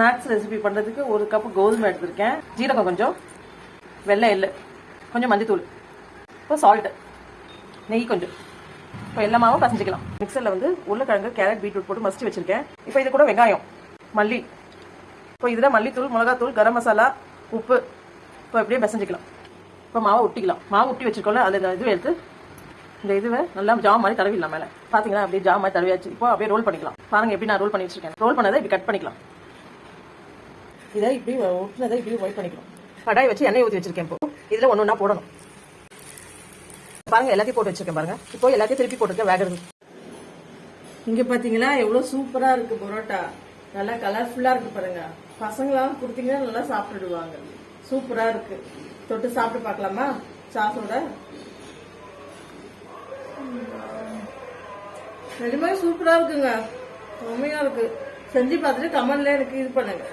Snacks recipe பண்ணுறதுக்கு 1 cup கோதுமை எடுத்திருக்கேன், ஜீரகம் கொஞ்சம், வெள்ளை எள்ளு கொஞ்சம், மஞ்சத்தூள், இப்போ சால்ட்டு, நெய் கொஞ்சம். இப்போ எல்லா மாவும் பசஞ்சிக்கலாம். மிக்சரில் வந்து உருளைக்கிழங்கு, கேரட், பீட்ரூட் போட்டு மசிச்சு வச்சுருக்கேன். இப்போ இது கூட வெங்காயம், மல்லி, இப்போ இதில் மல்லித்தூள், மிளகாத்தூள், கரம் மசாலா, உப்பு, இப்போ எப்படியே பசஞ்சிக்கலாம். இப்போ மாவை ஒட்டிக்கலாம். மாவு ஒட்டி வச்சுருக்கோம்ல, அதில் இது எடுத்து இந்த இதுவை நல்லா ஜாம் மாதிரி தடவிடலாம். மேலே பார்த்தீங்கன்னா அப்படியே ஜாம் மாதிரி தடவியாச்சு. இப்போ அப்படியே ரோல் பண்ணிக்கலாம். பாருங்கள் எப்படி நான் ரோல் பண்ணி வச்சுருக்கேன். ரோல் பண்ணதை இப்படி கட் பண்ணிக்கலாம். இதை இப்படி ஒட்டினதை இப்படி ஒயிட் பண்ணிக்கலாம். கடாய் வச்சு எண்ணெய் ஊற்றி வச்சிருக்கேன். இப்போ இதில் ஒன்று ஒன்றா போடணும். பாருங்கள் எல்லாத்தையும் போட்டு வச்சிருக்கேன். பாருங்கள் இப்போ எல்லாத்தையும் திருப்பி போட்டுருக்கேன் வேகிறது. இங்கே பார்த்தீங்களா எவ்வளோ சூப்பராக இருக்குது பரோட்டா. நல்லா கலர்ஃபுல்லாக இருக்குது பாருங்க. பசங்களாம் கொடுத்தீங்கன்னா நல்லா சாப்பிட்டுடுவாங்க. சூப்பராக இருக்குது. தொட்டு சாப்பிட்டு பார்க்கலாமா சாஸோட? நிஜமே சூப்பராக இருக்குங்க. செம்மையாக இருக்குது. செஞ்சு பார்த்துட்டு கமெண்ட்ல எனக்கு இது பண்ணுங்க.